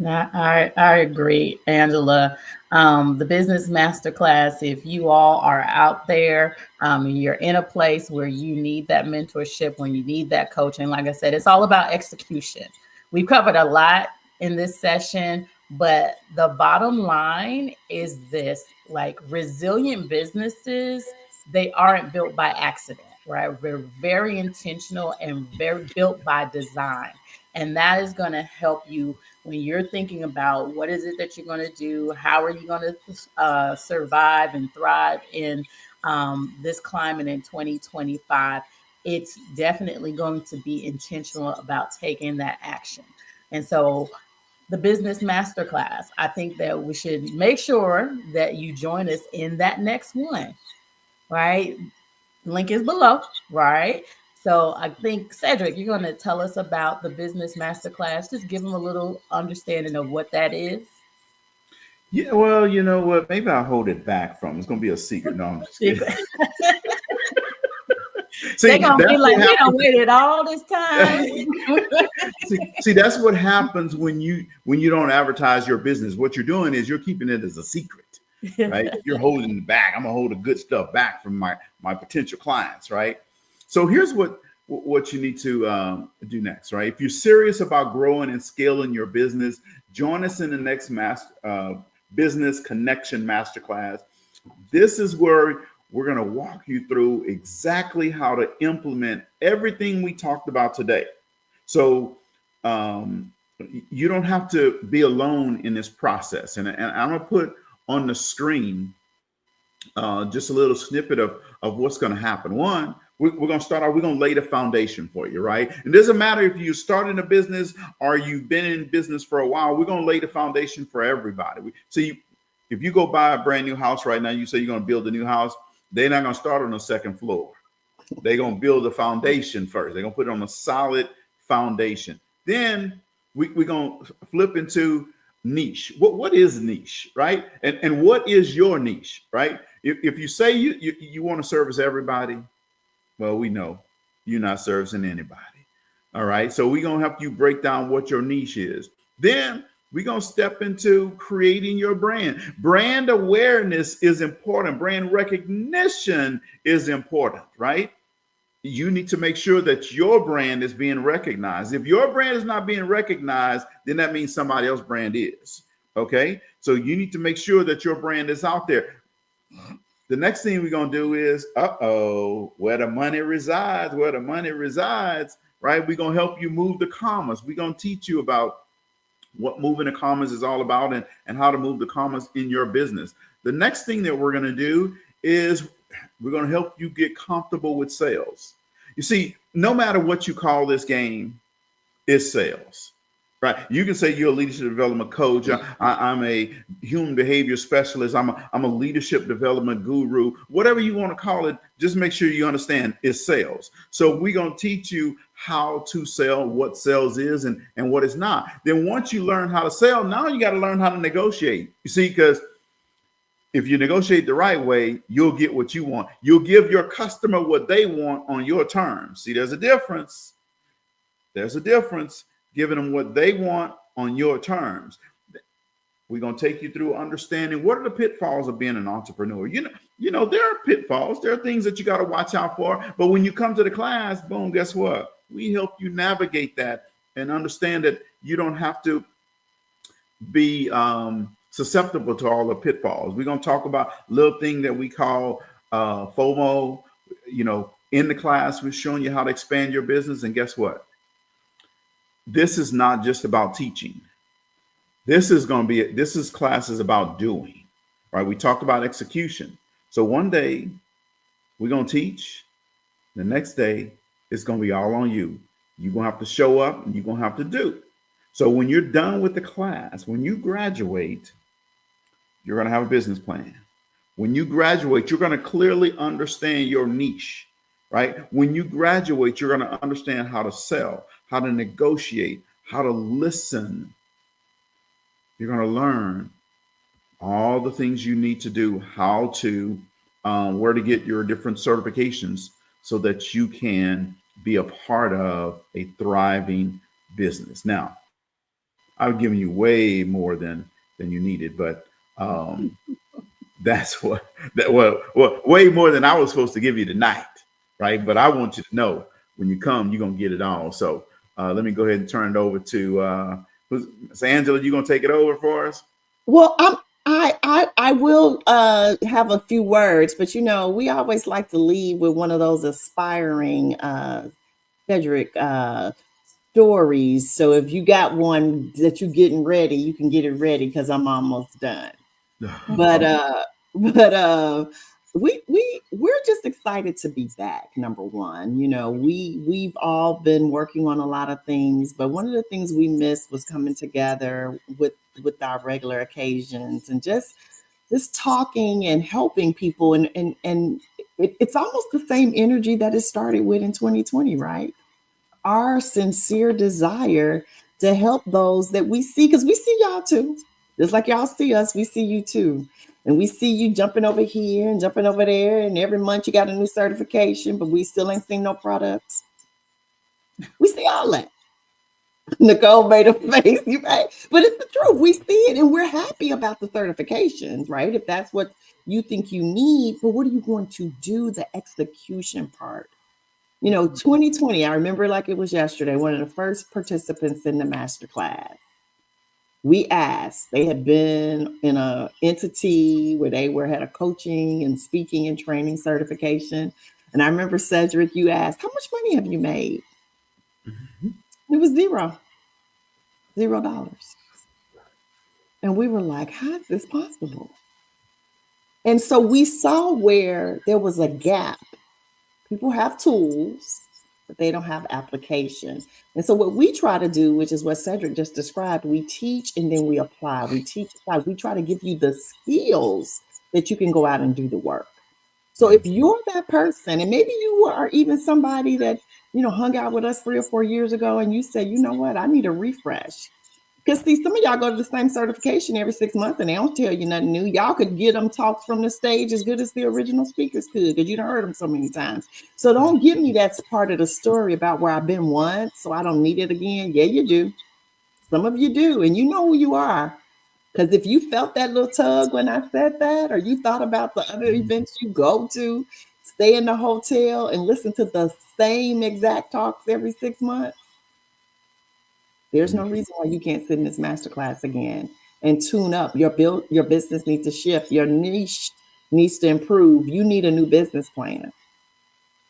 I agree, Angela. The Business Masterclass, if you all are out there and you're in a place where you need that mentorship, when you need that coaching, like I said, it's all about execution. We've covered a lot in this session, but the bottom line is this, like resilient businesses, they aren't built by accident, right? They're very intentional and very built by design. And that is going to help you when you're thinking about what is it that you're going to do, how are you going to survive and thrive in this climate in 2025. It's definitely going to be intentional about taking that action. And so the business masterclass. I think that we should make sure that you join us in that next one, right? Link is below, right? So I think, Cedric, you're going to tell us about the business masterclass. Just give them a little understanding of what that is. Yeah, well, you know what? Maybe I'll hold it back from. It's gonna be a secret. No, I'm just kidding. They're gonna be like, we don't waited all this time. see, that's what happens when you don't advertise your business. What you're doing is you're keeping it as a secret, right? You're holding it back. I'm gonna hold the good stuff back from my potential clients, right? So here's what you need to do next, right? If you're serious about growing and scaling your business, join us in the next Business Connection Masterclass. This is where we're going to walk you through exactly how to implement everything we talked about today. So you don't have to be alone in this process. And I'm going to put on the screen just a little snippet of what's going to happen. One, we're going to start out, we're going to lay the foundation for you, right? It doesn't matter if you're starting a business or you've been in business for a while, we're going to lay the foundation for everybody. If you go buy a brand new house right now, you say you're going to build a new house, they're not going to start on the second floor. They're going to build the foundation first. They're going to put it on a solid foundation. Then we're going to flip into niche. What is niche, right? And what is your niche, right? If you say you want to service everybody, well, we know you're not servicing anybody. All right. So we're going to help you break down what your niche is. Then we're going to step into creating your brand. Brand awareness is important. Brand recognition is important, right? You need to make sure that your brand is being recognized. If your brand is not being recognized, then that means somebody else's brand is. Okay. So you need to make sure that your brand is out there. The next thing we're going to do is, where the money resides, right? We're going to help you move the commas. We're going to teach you about what moving the commas is all about and how to move the commas in your business. The next thing that we're going to do is we're going to help you get comfortable with sales. You see, no matter what you call this game, it's sales. Right. You can say you're a leadership development coach. I'm a human behavior specialist. I'm a leadership development guru. Whatever you want to call it, just make sure you understand it's sales. So we're going to teach you how to sell, what sales is and what it's not. Then once you learn how to sell, now you got to learn how to negotiate. You see, because if you negotiate the right way, you'll get what you want. You'll give your customer what they want on your terms. See, there's a difference. Giving them what they want on your terms. We're going to take you through understanding what are the pitfalls of being an entrepreneur. You know, there are pitfalls. There are things that you got to watch out for. But when you come to the class, boom, guess what? We help you navigate that and understand that you don't have to be susceptible to all the pitfalls. We're going to talk about a little thing that we call FOMO. You know, in the class, we're showing you how to expand your business. And guess what? This is not just about teaching. This class is about doing, right? We talked about execution. So one day we're going to teach. The next day it's going to be all on you. You're going to have to show up and you're going to have to do. So when you're done with the class, when you graduate, you're going to have a business plan. When you graduate, you're going to clearly understand your niche, right? When you graduate, you're going to understand how to sell, how to negotiate, how to listen. You're going to learn all the things you need to do, how to, where to get your different certifications so that you can be a part of a thriving business. Now, I've given you way more than you needed, but that's way more than I was supposed to give you tonight, right? But I want you to know when you come, you're going to get it all. So let me go ahead and turn it over to Angela. You going to take it over for us? Well, I will have a few words, but you know, we always like to leave with one of those aspiring Cedric stories. So if you got one that you're getting ready, you can get it ready because I'm almost done. But we're just excited to be back. Number one, we've all been working on a lot of things, but one of the things we missed was coming together with our regular occasions and just talking and helping people, and it's almost the same energy that it started with in 2020, right? Our sincere desire to help those that we see, because we see y'all too. Just like y'all see us, we see you too. And we see you jumping over here and jumping over there. And every month you got a new certification, but we still ain't seen no products. We see all that. Nicole made a face, you right? But it's the truth. We see it and we're happy about the certifications, right? If that's what you think you need, but what are you going to do? The execution part. 2020, I remember like it was yesterday, one of the first participants in the masterclass. We asked, they had been in a entity where they had a coaching and speaking and training certification. And I remember, Cedric, you asked, how much money have you made? Mm-hmm. It was $0. And we were like, how is this possible? And so we saw where there was a gap. People have tools, but they don't have application. And so what we try to do, which is what Cedric just described, we teach and then we apply. We teach, apply. We try to give you the skills that you can go out and do the work. So if you're that person, and maybe you are even somebody that, hung out with us 3 or 4 years ago, and you said, you know what, I need a refresh. Because see, some of y'all go to the same certification every 6 months and they don't tell you nothing new. Y'all could get them talks from the stage as good as the original speakers could, because you done heard them so many times. So don't give me that part of the story about where I've been once, so I don't need it again. Yeah, you do. Some of you do, and you know who you are. Because if you felt that little tug when I said that, or you thought about the other events you go to, stay in the hotel and listen to the same exact talks every 6 months, there's no reason why you can't sit in this masterclass again and tune up. Your business needs to shift. Your niche needs to improve. You need a new business plan.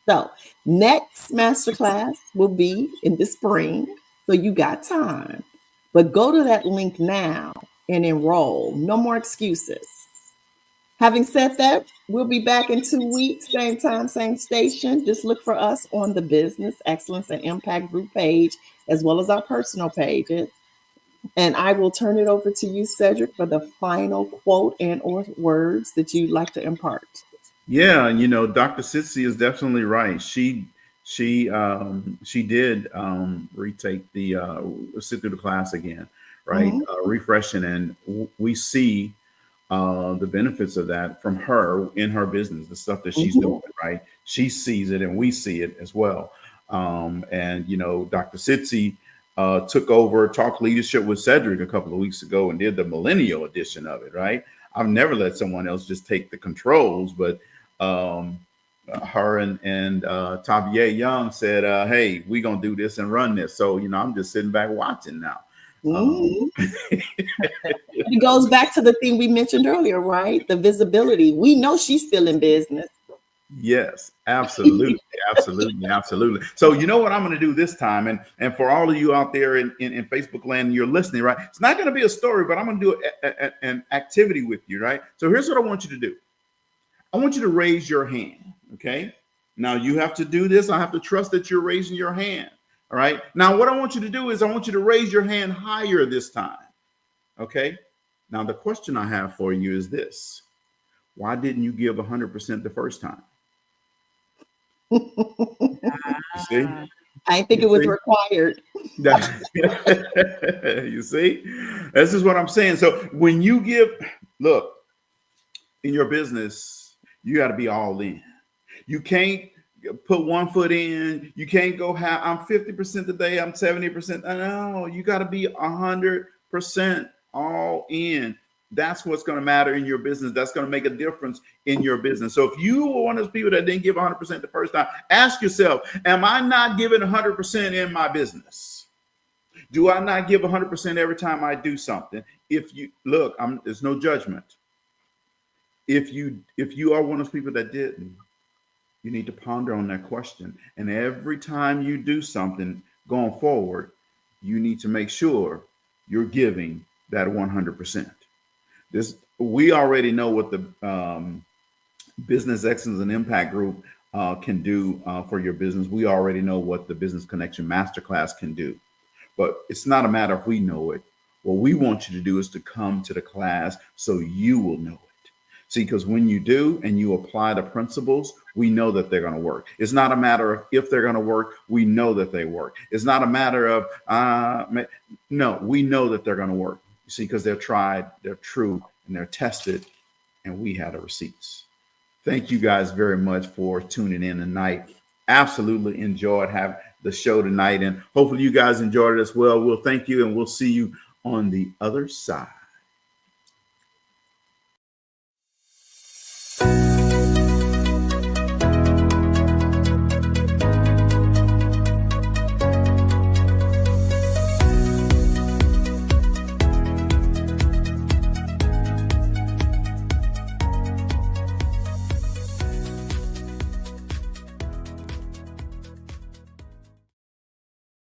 So next masterclass will be in the spring. So you got time. But go to that link now and enroll. No more excuses. Having said that, we'll be back in 2 weeks, same time, same station. Just look for us on the Business Excellence and Impact Group page, as well as our personal pages. And I will turn it over to you, Cedric, for the final quote and or words that you'd like to impart. Yeah, Dr. Sitsi is definitely right. She did retake sit through the class again, right? Mm-hmm. Refreshing, and we see the benefits of that from her in her business, the stuff that she's doing, right? She sees it and we see it as well. And Dr. Sitsi took over Talk Leadership with Cedric a couple of weeks ago and did the millennial edition of it, right? I've never let someone else just take the controls, but her and Tavier Young said, hey, we're going to do this and run this. So, I'm just sitting back watching now. It goes back to the thing we mentioned earlier, right? The visibility. We know she's still in business. Yes, absolutely. Absolutely. So you know what I'm going to do this time, and for all of you out there in Facebook land, you're listening, right? It's not going to be a story, but I'm going to do an activity with you, right? So here's what I want you to do. I want you to raise your hand, okay? Now you have to do this. I have to trust that you're raising your hand. All right. Now, what I want you to do is I want you to raise your hand higher this time. OK. Now, the question I have for you is this. Why didn't you give 100% the first time? You see? I think it was required. You see? This is what I'm saying. So when you look, in your business, you got to be all in. You can't put 1 foot in. You can't go I'm 50% today, I'm 70%. No, you got to be 100% all in. That's what's going to matter in your business. That's going to make a difference in your business. So if you were one of those people that didn't give 100% the first time, ask yourself, am I not giving 100% in my business? Do I not give 100% every time I do something? If you look, there's no judgment. If you are one of those people that didn't, you need to ponder on that question. And every time you do something going forward, you need to make sure you're giving that 100%. We already know what the Business Excellence and Impact Group can do for your business. We already know what the Business Connection Masterclass can do, but it's not a matter if we know it. What we want you to do is to come to the class so you will know it. See, because when you do and you apply the principles, we know that they're going to work. It's not a matter of if they're going to work. We know that they work. It's not a matter of, no, we know that they're going to work. You see, because they're tried, they're true, and they're tested, and we have the receipts. Thank you guys very much for tuning in tonight. Absolutely enjoyed having the show tonight, and hopefully you guys enjoyed it as well. We'll thank you, and we'll see you on the other side.